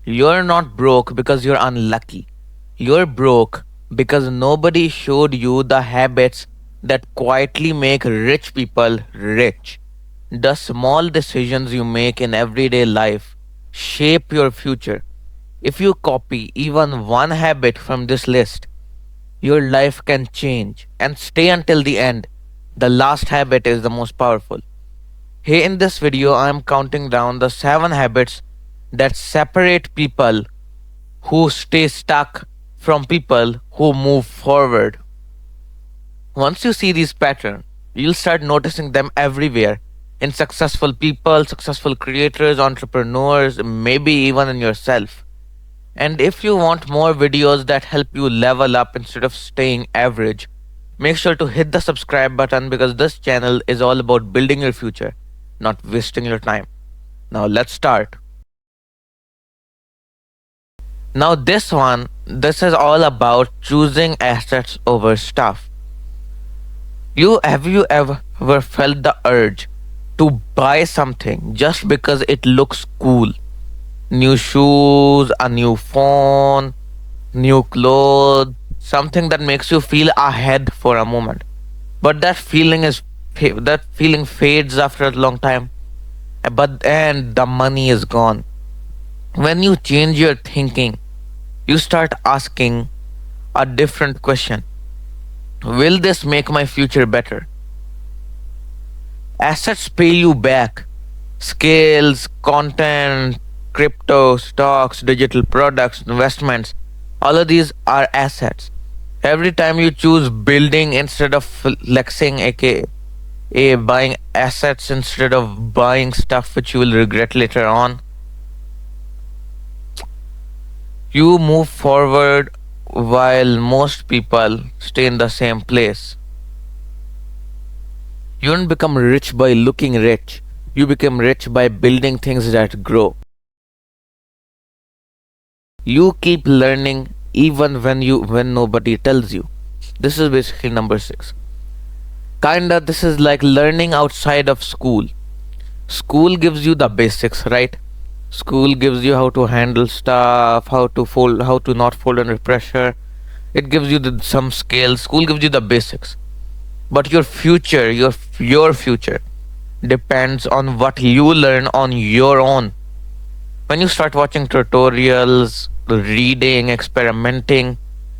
You're not broke because you're unlucky. You're broke because nobody showed you the habits that quietly make rich people rich. The small decisions you make in everyday life shape your future. If you copy even one habit from this list, your life can change and stay until the end. The last habit is the most powerful. Here in this video, I am counting down the 7 habits that separate people who stay stuck from people who move forward. Once you see these patterns, you'll start noticing them everywhere in successful people, successful creators, entrepreneurs, maybe even in yourself. And if you want more videos that help you level up instead of staying average, make sure to hit the subscribe button because this channel is all about building your future, not wasting your time. Now let's start. Now this is all about choosing assets over stuff. You ever felt the urge to buy something just because it looks cool? New shoes, a new phone, new clothes, something that makes you feel ahead for a moment. But that feeling fades after a long time. But then the money is gone. When you change your thinking, you start asking a different question. Will this make my future better? Assets pay you back. Skills, content, crypto, stocks, digital products, investments, all of these are assets. Every time you choose building instead of flexing, aka buying assets instead of buying stuff which you will regret later on, you move forward while most people stay in the same place. You don't become rich by looking rich. You become rich by building things that grow. You keep learning even when nobody tells you. This is basically number 6. Kinda this is like learning outside of school. School gives you the basics, right? School gives you how to handle stuff, how to not fold under pressure. It gives you some skills. School gives you the basics. But your future depends on what you learn on your own. When you start watching tutorials, reading, experimenting,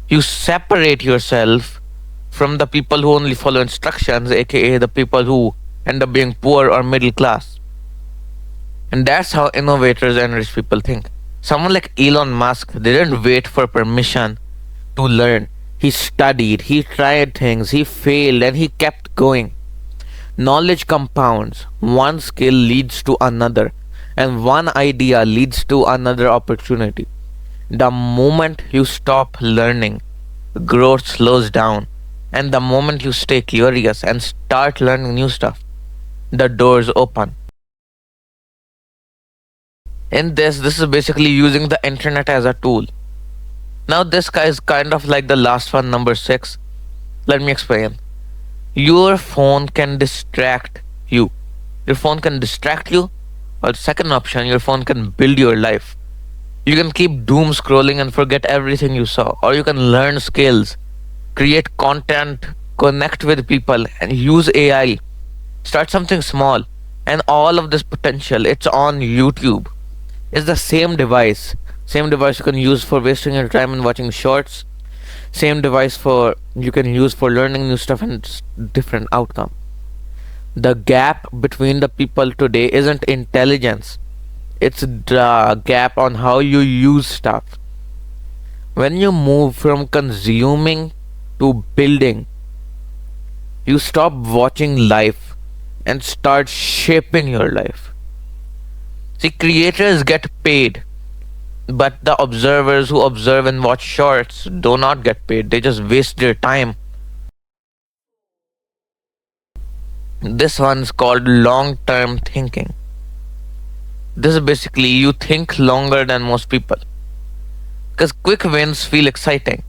you separate yourself from the people who only follow instructions, aka the people who end up being poor or middle class. And that's how innovators and rich people think. Someone like Elon Musk didn't wait for permission to learn. He studied, he tried things, he failed, and he kept going. Knowledge compounds. One skill leads to another, and one idea leads to another opportunity. The moment you stop learning, growth slows down. And the moment you stay curious and start learning new stuff, the doors open. In this is basically using the internet as a tool. Now, this guy is kind of like the last one, number 6. Let me explain. Your phone can distract you. Your phone can distract you, or second option, your phone can build your life. You can keep doom scrolling and forget everything you saw, or you can learn skills, create content, connect with people, and use AI. Start something small, and all of this potential, it's on YouTube. It's the same device you can use for wasting your time and watching shorts, same device for you can use for learning new stuff and different outcome. The gap between the people today isn't intelligence, it's the gap on how you use stuff. When you move from consuming to building, you stop watching life and start shaping your life. See, creators get paid, but the observers who observe and watch shorts do not get paid. They just waste their time. This one's called long term thinking. This is basically you think longer than most people. Because quick wins feel exciting,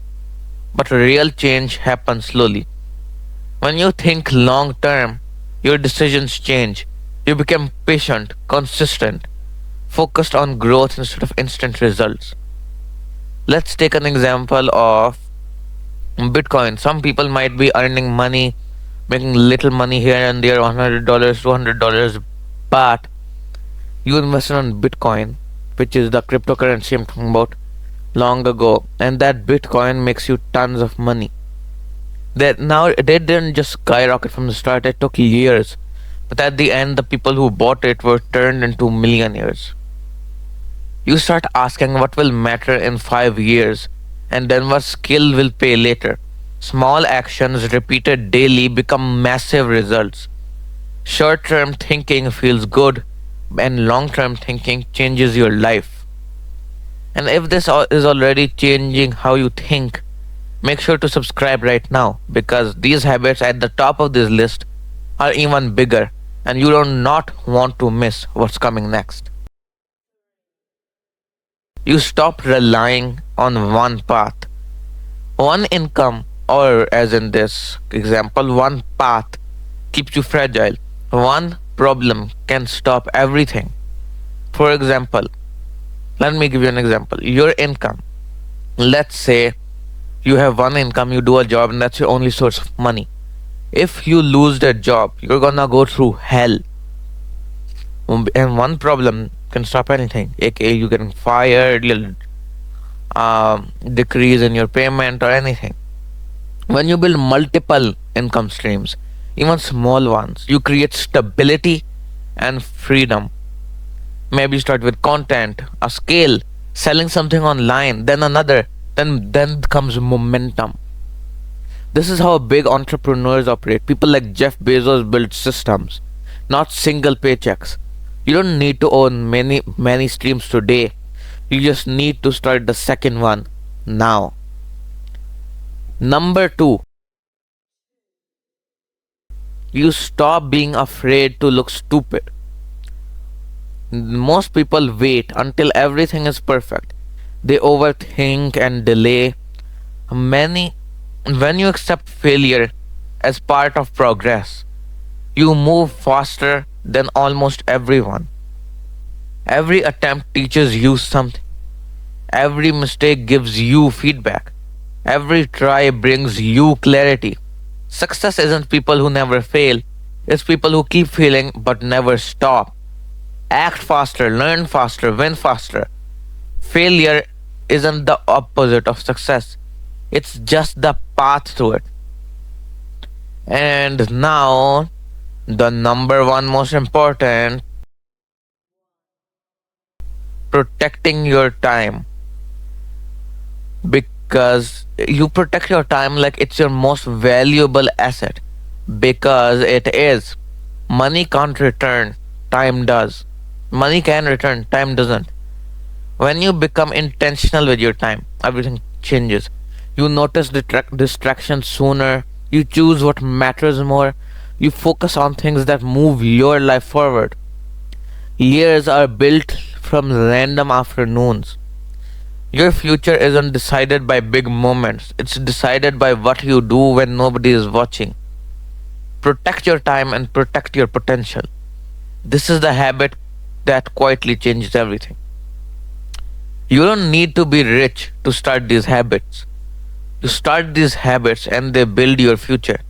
but real change happens slowly. When you think long term, your decisions change. You become patient, consistent, focused on growth instead of instant results. Let's take an example of Bitcoin. Some people might be earning money, making little money here and there, $100, $200, but you invested on Bitcoin, which is the cryptocurrency I'm talking about, long ago, and that Bitcoin makes you tons of money. That now they didn't just skyrocket from the start, it took years. But at the end, the people who bought it were turned into millionaires. You start asking what will matter in 5 years, and then what skill will pay later. Small actions repeated daily become massive results. Short term thinking feels good, and long term thinking changes your life. And if this is already changing how you think, make sure to subscribe right now, because these habits at the top of this list are even bigger, and you do not want to miss what's coming next. You stop relying on one path, one income, or as in this example, one path keeps you fragile. One problem can stop everything. For example, let me give you an example. Your income. Let's say you have one income, you do a job, and that's your only source of money. If you lose that job, you're gonna go through hell. And one problem can stop anything, aka you getting fired, you'll decrease in your payment or anything. When you build multiple income streams, even small ones, you create stability and freedom. Maybe start with content, a skill, selling something online, then another, then comes momentum. This is how big entrepreneurs operate. People like Jeff Bezos build systems, not single paychecks. You don't need to own many streams today. You just need to start the second one now. Number 2, you stop being afraid to look stupid. Most people wait until everything is perfect. They overthink and delay. When you accept failure as part of progress, you move faster than almost everyone. Every attempt teaches you something. Every mistake gives you feedback. Every try brings you clarity. Success isn't people who never fail, it's people who keep failing but never stop. Act faster, learn faster, win faster. Failure isn't the opposite of success, it's just the path to it. And now, the number one most important, protecting your time. Because you protect your time like it's your most valuable asset. Because it is. Money can't return, time does. Money can return, time doesn't. When you become intentional with your time, everything changes. You notice distractions sooner. You choose what matters more. You focus on things that move your life forward. Years are built from random afternoons. Your future isn't decided by big moments, it's decided by what you do when nobody is watching. Protect your time and protect your potential. This is the habit that quietly changes everything. You don't need to be rich to start these habits. You start these habits and they build your future.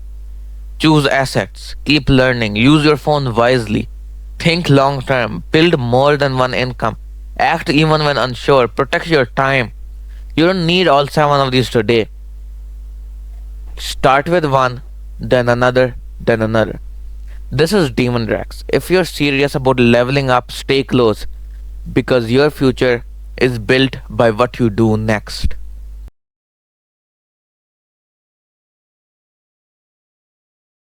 Choose assets, keep learning, use your phone wisely, think long term, build more than one income, act even when unsure, protect your time. You don't need all 7 of these today. Start with one, then another, then another. This is Demon Rex. If you're serious about leveling up, stay close, because your future is built by what you do next.